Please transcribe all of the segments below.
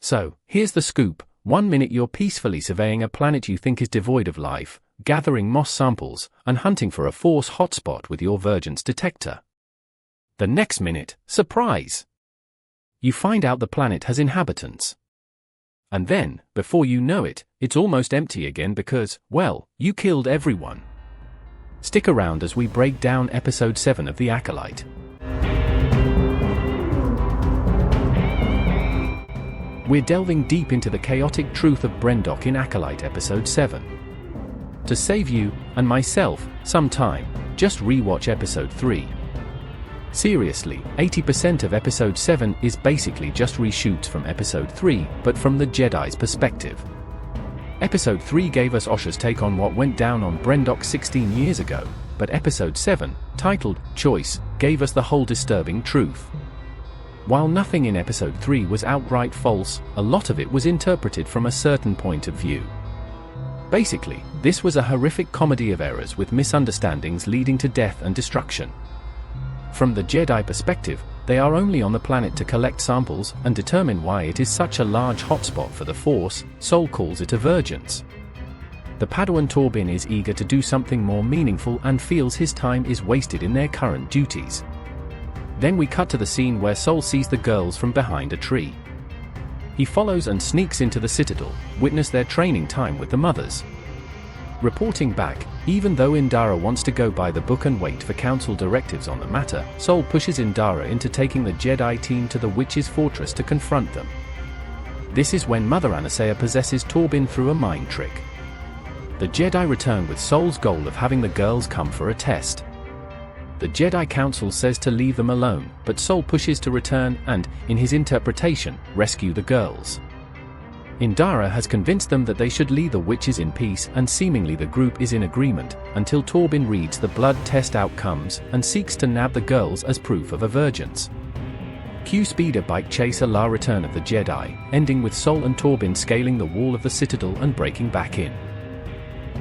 So, here's the scoop. 1 minute you're peacefully surveying a planet you think is devoid of life, gathering moss samples, and hunting for a Force hotspot with your Vergence detector. The next minute, surprise! You find out the planet has inhabitants. And then, before you know it, it's almost empty again because, well, you killed everyone. Stick around as we break down Episode 7 of The Acolyte. We're delving deep into the chaotic truth of Brendok in Acolyte Episode 7. To save you, and myself, some time, just rewatch Episode 3. Seriously, 80% of Episode 7 is basically just reshoots from Episode 3, but from the Jedi's perspective. Episode 3 gave us Osha's take on what went down on Brendok 16 years ago, but Episode 7, titled Choice, gave us the whole disturbing truth. While nothing in Episode 3 was outright false, a lot of it was interpreted from a certain point of view. Basically, this was a horrific comedy of errors with misunderstandings leading to death and destruction. From the Jedi perspective, they are only on the planet to collect samples and determine why it is such a large hotspot for the Force. Sol calls it a Vergence. The Padawan Torbin is eager to do something more meaningful and feels his time is wasted in their current duties. Then we cut to the scene where Sol sees the girls from behind a tree. He follows and sneaks into the Citadel, witness their training time with the mothers. Reporting back, even though Indara wants to go by the book and wait for Council directives on the matter, Sol pushes Indara into taking the Jedi team to the Witch's Fortress to confront them. This is when Mother Anastasia possesses Torbin through a mind trick. The Jedi return with Sol's goal of having the girls come for a test. The Jedi Council says to leave them alone, but Sol pushes to return and, in his interpretation, rescue the girls. Indara has convinced them that they should leave the witches in peace, and seemingly the group is in agreement, until Torbin reads the blood test outcomes and seeks to nab the girls as proof of a Vergence. Cue speeder bike chase a la Return of the Jedi, ending with Sol and Torbin scaling the wall of the Citadel and breaking back in.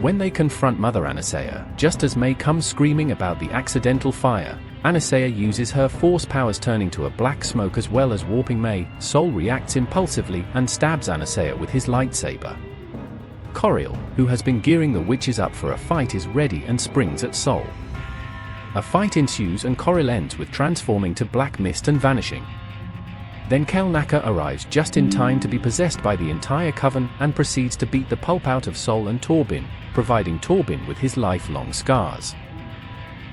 When they confront Mother Anastasia, just as May comes screaming about the accidental fire, Anastasia uses her Force powers turning to a black smoke as well as warping May. Sol reacts impulsively and stabs Anastasia with his lightsaber. Coriel, who has been gearing the witches up for a fight, is ready and springs at Sol. A fight ensues and Coriel ends with transforming to black mist and vanishing. Then Kelnaka arrives just in time to be possessed by the entire Coven and proceeds to beat the pulp out of Sol and Torbin, providing Torbin with his lifelong scars.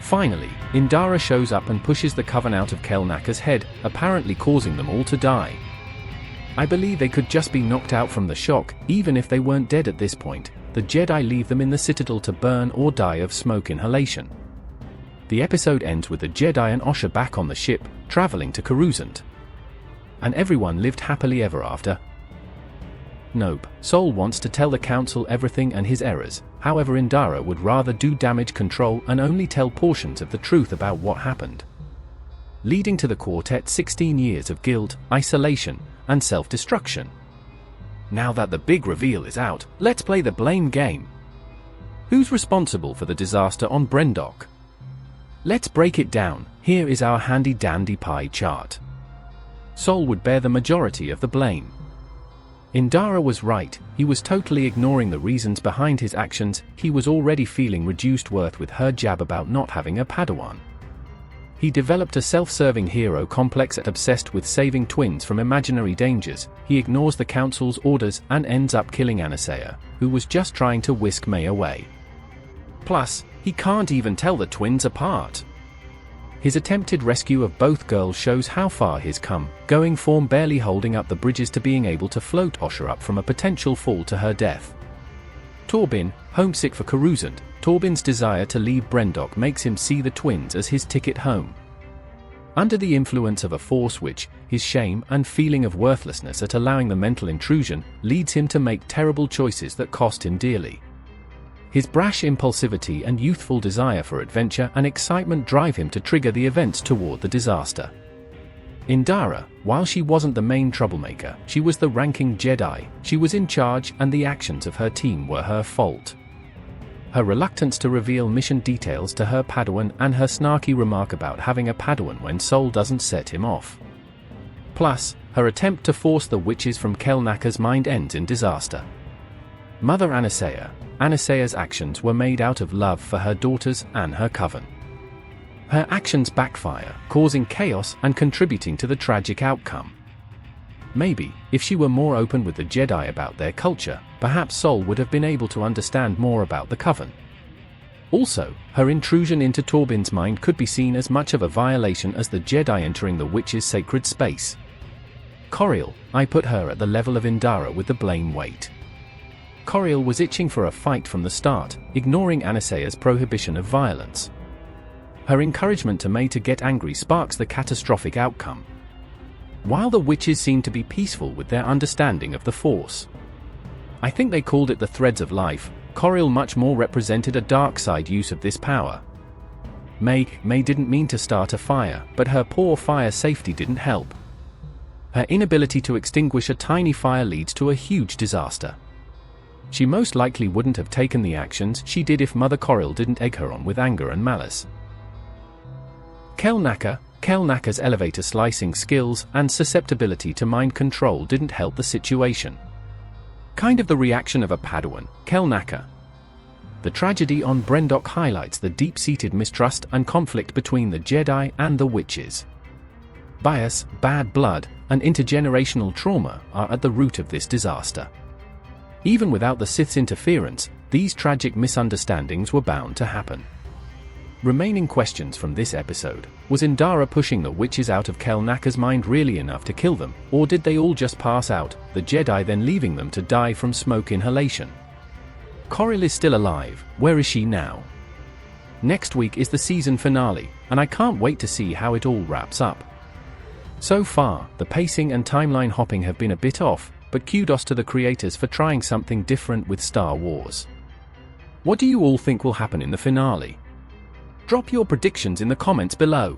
Finally, Indara shows up and pushes the Coven out of Kelnaka's head, apparently causing them all to die. I believe they could just be knocked out from the shock, even if they weren't dead at this point. The Jedi leave them in the Citadel to burn or die of smoke inhalation. The episode ends with the Jedi and Osha back on the ship, traveling to Coruscant. And everyone lived happily ever after. Nope, Sol wants to tell the Council everything and his errors, however Indara would rather do damage control and only tell portions of the truth about what happened. Leading to the Quartet's 16 years of guilt, isolation, and self-destruction. Now that the big reveal is out, let's play the blame game. Who's responsible for the disaster on Brendok? Let's break it down. Here is our handy-dandy pie chart. Sol would bear the majority of the blame. Indara was right, he was totally ignoring the reasons behind his actions. He was already feeling reduced worth with her jab about not having a Padawan. He developed a self-serving hero complex and obsessed with saving twins from imaginary dangers. He ignores the Council's orders and ends up killing Anastasia, who was just trying to whisk May away. Plus, he can't even tell the twins apart. His attempted rescue of both girls shows how far he's come, going from barely holding up the bridges to being able to float Osha up from a potential fall to her death. Torbin, homesick for Coruscant. Torbin's desire to leave Brendok makes him see the twins as his ticket home. Under the influence of a Force witch, his shame and feeling of worthlessness at allowing the mental intrusion leads him to make terrible choices that cost him dearly. His brash impulsivity and youthful desire for adventure and excitement drive him to trigger the events toward the disaster. Indara, while she wasn't the main troublemaker, she was the ranking Jedi. She was in charge and the actions of her team were her fault. Her reluctance to reveal mission details to her Padawan and her snarky remark about having a Padawan when Sol doesn't set him off. Plus, her attempt to force the witches from Kelnaka's mind ends in disaster. Mother Anasea's actions were made out of love for her daughters and her coven. Her actions backfire, causing chaos and contributing to the tragic outcome. Maybe, if she were more open with the Jedi about their culture, perhaps Sol would have been able to understand more about the Coven. Also, her intrusion into Torbin's mind could be seen as much of a violation as the Jedi entering the witch's sacred space. Coriel, I put her at the level of Indara with the blame weight. Coriel was itching for a fight from the start, ignoring Anasea's prohibition of violence. Her encouragement to May to get angry sparks the catastrophic outcome. While the witches seemed to be peaceful with their understanding of the Force. I think they called it the threads of life. Coriel much more represented a dark side use of this power. May didn't mean to start a fire, but her poor fire safety didn't help. Her inability to extinguish a tiny fire leads to a huge disaster. She most likely wouldn't have taken the actions she did if Mother Coriel didn't egg her on with anger and malice. Kelnaka's elevator slicing skills and susceptibility to mind control didn't help the situation. Kind of the reaction of a Padawan, Kelnaka. The tragedy on Brendok highlights the deep-seated mistrust and conflict between the Jedi and the witches. Bias, bad blood, and intergenerational trauma are at the root of this disaster. Even without the Sith's interference, these tragic misunderstandings were bound to happen. Remaining questions from this episode: was Indara pushing the witches out of Kelnaka's mind really enough to kill them, or did they all just pass out, the Jedi then leaving them to die from smoke inhalation? Coriel is still alive, where is she now? Next week is the season finale, and I can't wait to see how it all wraps up. So far, the pacing and timeline hopping have been a bit off, but kudos to the creators for trying something different with Star Wars. What do you all think will happen in the finale? Drop your predictions in the comments below.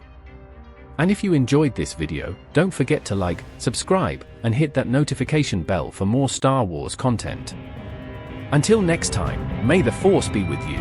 And if you enjoyed this video, don't forget to like, subscribe, and hit that notification bell for more Star Wars content. Until next time, may the Force be with you.